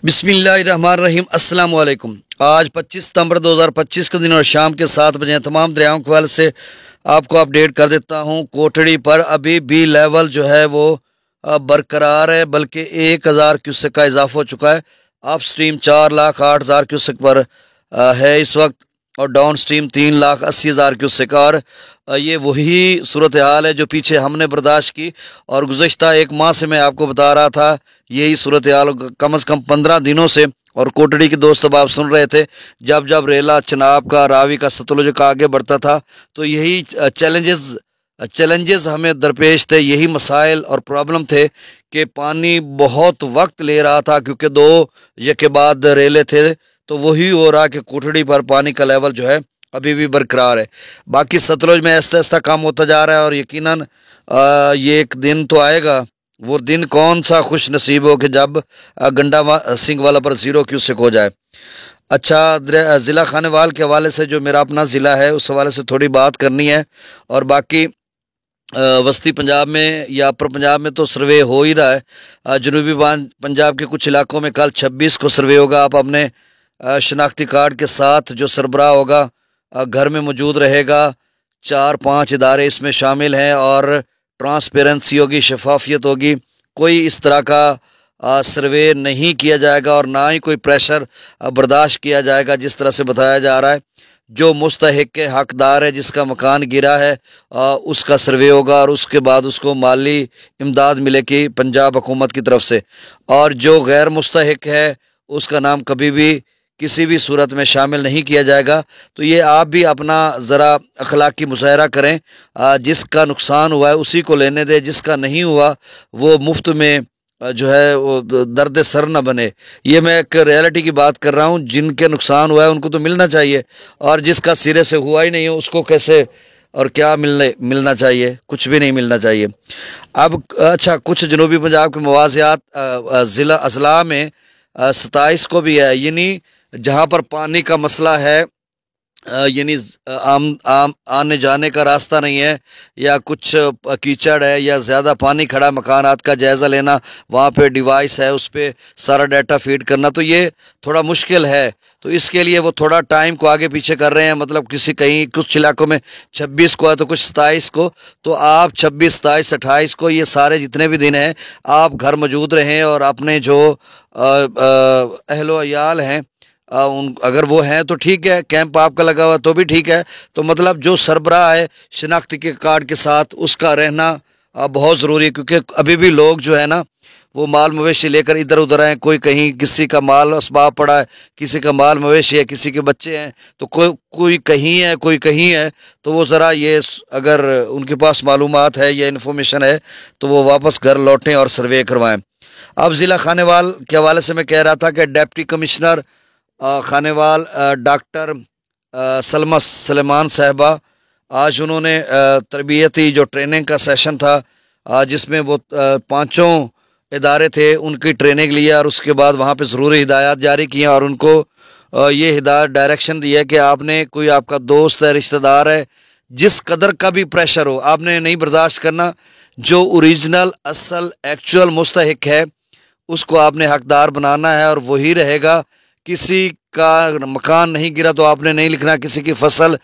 بسم اللہ الرحمن الرحیم۔ السلام علیکم۔ آج 25 ستمبر 2025 کے دن اور شام کے 7 بجے تمام دریاؤں کے حوالے سے آپ کو اپڈیٹ کر دیتا ہوں۔ کوٹڑی پر ابھی بھی لیول جو ہے وہ برقرار ہے، بلکہ 1000 کیوسک کا اضافہ ہو چکا ہے۔ اپ سٹریم 4,08,000 کیوسک پر ہے اس وقت، اور ڈاؤن سٹریم 3,80,000 کیوسک۔ اور یہ وہی صورتحال ہے جو پیچھے ہم نے برداشت کی، اور گزشتہ ایک ماہ سے میں آپ کو بتا رہا تھا یہی صورتحال کم از کم 15 دنوں سے۔ اور کوٹڑی کے دوست اب آپ سن رہے تھے، جب جب ریلا چناب کا، راوی کا، ستلج کا آگے بڑھتا تھا تو یہی چیلنجز ہمیں درپیش تھے، یہی مسائل اور پرابلم تھے کہ پانی بہت وقت لے رہا تھا، کیونکہ 2 کے بعد ریلے تھے۔ تو وہی ہو رہا کہ کوٹڑی پر پانی کا لیول جو ہے ابھی بھی برقرار ہے۔ باقی ستلج میں آہستہ آہستہ کم ہوتا جا رہا ہے، اور یقیناً یہ ایک دن تو آئے گا، وہ دن کون سا خوش نصیب ہو کہ جب گنڈا سنگھ والا پر 0 کیوسک ہو جائے۔ اچھا، ضلع خانیوال کے حوالے سے جو میرا اپنا ضلع ہے اس حوالے سے تھوڑی بات کرنی ہے۔ اور باقی وسطی پنجاب میں یا اپر پنجاب میں تو سروے ہو ہی رہا ہے۔ جنوبی پنجاب کے کچھ علاقوں میں کل 26 کو سروے ہوگا۔ آپ اپنے شناختی کارڈ کے ساتھ جو سربراہ ہوگا گھر میں موجود رہے گا۔ 4-5 ادارے اس میں شامل ہیں، اور ٹرانسپیرنسی ہوگی، شفافیت ہوگی۔ کوئی اس طرح کا سروے نہیں کیا جائے گا، اور نہ ہی کوئی پریشر برداشت کیا جائے گا جس طرح سے بتایا جا رہا ہے۔ جو مستحق کے حقدار ہے، جس کا مکان گرا ہے، اس کا سروے ہوگا، اور اس کے بعد اس کو مالی امداد ملے گی پنجاب حکومت کی طرف سے۔ اور جو غیر مستحق ہے اس کا نام کبھی بھی کسی بھی صورت میں شامل نہیں کیا جائے گا۔ تو یہ آپ بھی اپنا ذرا اخلاقی مظاہرہ کریں۔ جس کا نقصان ہوا ہے اسی کو لینے دے، جس کا نہیں ہوا وہ مفت میں جو ہے وہ درد سر نہ بنے۔ یہ میں ایک ریالٹی کی بات کر رہا ہوں، جن کے نقصان ہوا ہے ان کو تو ملنا چاہیے، اور جس کا سرے سے ہوا ہی نہیں ہے اس کو کیسے اور کیا ملنا چاہیے؟ کچھ بھی نہیں ملنا چاہیے۔ اب اچھا، کچھ جنوبی پنجاب کے موازیات ضلع اضلاع میں 27 کو بھی ہے، یعنی جہاں پر پانی کا مسئلہ ہے، یعنی آنے جانے کا راستہ نہیں ہے، یا کچھ کیچڑ ہے، یا زیادہ پانی کھڑا، مکانات کا جائزہ لینا، وہاں پہ ڈیوائس ہے اس پہ سارا ڈیٹا فیڈ کرنا، تو یہ تھوڑا مشکل ہے۔ تو اس کے لیے وہ تھوڑا ٹائم کو آگے پیچھے کر رہے ہیں، مطلب کہیں کچھ علاقوں میں 26 کو ہے تو کچھ 27 کو۔ تو آپ 26، 27، 28 کو یہ سارے جتنے بھی دن ہیں آپ گھر موجود رہیں، اور اپنے جو اہل و عیال ہیں اگر وہ ہیں تو ٹھیک ہے، کیمپ آپ کا لگا ہوا تو بھی ٹھیک ہے۔ تو مطلب جو سربراہ ہے شناختی کے کارڈ کے ساتھ، اس کا رہنا بہت ضروری ہے، کیونکہ ابھی بھی لوگ جو ہے نا وہ مال مویشی لے کر ادھر ادھر ہیں۔ کوئی کہیں کسی کا مال اسباب پڑا ہے، کسی کا مال مویشی ہے، کسی کے بچے ہیں، تو کوئی کہیں ہے، کوئی کہیں ہے۔ تو وہ ذرا یہ اگر ان کے پاس معلومات ہے یا انفارمیشن ہے تو وہ واپس گھر لوٹیں اور سروے کروائیں۔ اب ضلع خانیوال کے حوالے سے میں کہہ رہا تھا کہ ڈپٹی کمشنر خانیوال ڈاکٹر سلمہ سلیمان صاحبہ، آج انہوں نے تربیتی جو ٹریننگ کا سیشن تھا، جس میں وہ 5 ادارے تھے ان کی ٹریننگ لیا، اور اس کے بعد وہاں پہ ضروری ہدایات جاری کی ہیں، اور ان کو یہ ہدایت ڈائریکشن دی ہے کہ آپ نے، کوئی آپ کا دوست ہے، رشتہ دار ہے، جس قدر کا بھی پریشر ہو آپ نے نہیں برداشت کرنا۔ جو اوریجنل اصل ایکچوئل مستحق ہے اس کو آپ نے حقدار بنانا ہے، اور وہی رہے گا۔ کسی کا مکان نہیں گرا تو آپ نے نہیں لکھنا، کسی کی فصل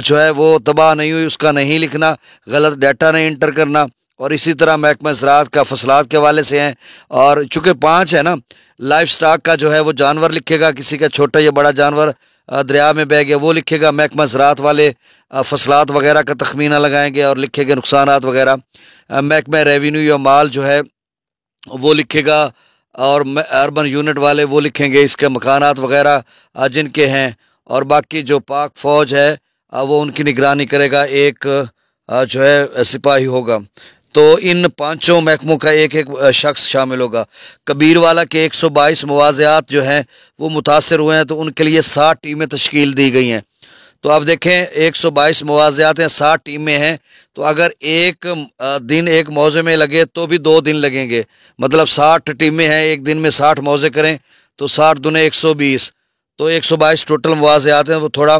جو ہے وہ تباہ نہیں ہوئی اس کا نہیں لکھنا، غلط ڈیٹا نہیں انٹر کرنا۔ اور اسی طرح محکمہ زراعت کا فصلات کے حوالے سے ہیں، اور چونکہ 5 ہے نا، لائف سٹاک کا جو ہے وہ جانور لکھے گا، کسی کا چھوٹا یا بڑا جانور دریا میں بہہ گیا وہ لکھے گا، محکمہ زراعت والے فصلات وغیرہ کا تخمینہ لگائیں گے اور لکھے گے نقصانات وغیرہ، محکمہ ریونیو یا مال جو ہے وہ لکھے گا، اور اربن یونٹ والے وہ لکھیں گے اس کے مکانات وغیرہ جن کے ہیں، اور باقی جو پاک فوج ہے وہ ان کی نگرانی کرے گا، ایک جو ہے سپاہی ہوگا۔ تو ان 5 محکموں کا ایک شخص شامل ہوگا۔ کبیر والا کے 122 مواضعات جو ہیں وہ متاثر ہوئے ہیں، تو ان کے لیے 60 ٹیمیں تشکیل دی گئی ہیں۔ تو آپ دیکھیں 122 مواضعات ہیں، 60 ٹیمیں ہیں، تو اگر ایک دن ایک موضوع میں لگے تو بھی 2 دن لگیں گے، مطلب 60 ٹیمیں ہیں، ایک دن میں 60 موضوع کریں تو 60 دنے 120، تو 122 ٹوٹل مواضعات ہیں وہ تھوڑا،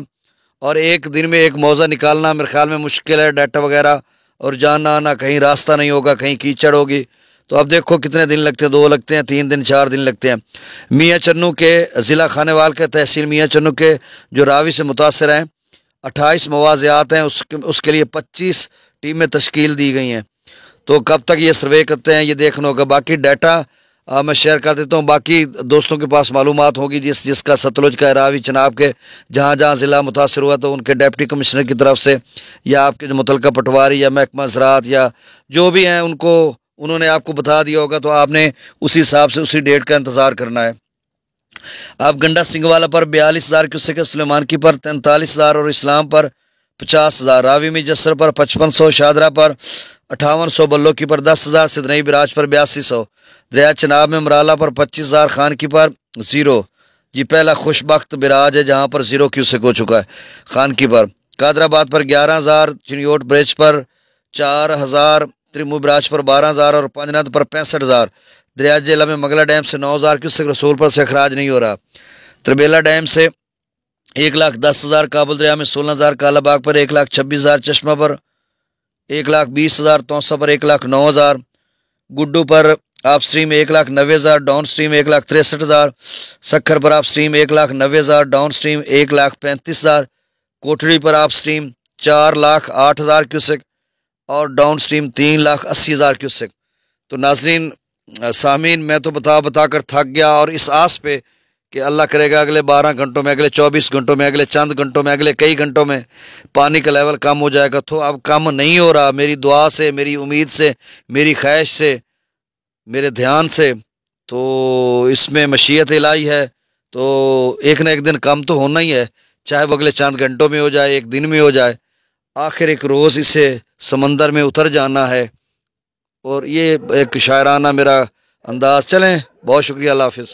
اور ایک دن میں ایک موضوع نکالنا میرے خیال میں مشکل ہے، ڈیٹا وغیرہ اور جانا آنا، کہیں راستہ نہیں ہوگا، کہیں کیچڑ ہوگی، تو اب دیکھو کتنے دن لگتے ہیں، 2 لگتے ہیں، 3 دن 4 دن لگتے ہیں۔ میاں چنو کے ضلع خانیوال کے تحصیل میاں چنو کے جو راوی سے متاثر ہیں 28 مواضعات ہیں، اس کے لیے 25 ٹیمیں تشکیل دی گئی ہیں۔ تو کب تک یہ سروے کرتے ہیں یہ دیکھنا ہوگا۔ باقی ڈیٹا میں شیئر کر دیتا ہوں، باقی دوستوں کے پاس معلومات ہوگی جس کا ستلج کا راوی چناب کے جہاں جہاں ضلع متاثر ہوا تو ان کے ڈپٹی کمشنر کی طرف سے یا آپ کے جو متعلقہ پٹواری یا محکمہ زراعت یا جو بھی ہیں انہوں نے آپ کو بتا دیا ہوگا، تو آپ نے اسی حساب سے اسی ڈیٹ کا انتظار کرنا ہے۔ آپ گنڈا سنگھ والا پر 42,000 کیوسیک، سلیمان کی پر 43,000 اور اسلام پر 50,000، راوی میں جسر پر 5500، شادرہ پر 5800، بلو کی پر 10,000، سدنئی براج پر 8200، دریا چناب میں مرالہ پر 25,000، خان کی پر 0۔ جی پہلا خوش بخت براج ہے جہاں پر 0 کیوسیک ہو چکا ہے خان کی پر۔ قادر آباد پر 11,000، چنیوٹ برج پر 4,000، تریمو براج پر 12,000 اور پانجنات پر 65,000۔ دریا ضلع میں مغلہ ڈیم سے 9,000 کیوسیک، رسول پر سے اخراج نہیں ہو رہا۔ تربیلا ڈیم سے 1,10,000، کابل دریا میں 16,000، کالا باغ پر 1,26,000، چشمہ پر 1,20,000، توسا پر 1,09,000، گڈو پر آپ سٹریم 1,90,000، ڈاؤن سٹریم 1,63,000، سکھر پر آپ سٹریم 1,90,000، ڈاؤن سٹریم 1,35,000، کوٹڑی پر آپ سٹریم 4,08,000 کیوسیک اور ڈاؤن سٹریم 3,80,000 کیوسیک۔ تو ناظرین سامعین، میں تو بتا کر تھک گیا، اور اس آس پہ کہ اللہ کرے گا اگلے 12 گھنٹوں میں، اگلے 24 گھنٹوں میں، اگلے چند گھنٹوں میں، اگلے کئی گھنٹوں میں پانی کا لیول کم ہو جائے گا۔ تو اب کم نہیں ہو رہا، میری دعا سے، میری امید سے، میری خواہش سے، میرے دھیان سے، تو اس میں مشیت الہی ہے، تو ایک نہ ایک دن کم تو ہونا ہی ہے، چاہے وہ اگلے چند گھنٹوں میں ہو جائے، ایک دن میں ہو جائے، آخر ایک روز اسے سمندر میں اتر جانا ہے۔ اور یہ ایک شاعرانہ میرا انداز۔ چلیں، بہت شکریہ، اللہ حافظ۔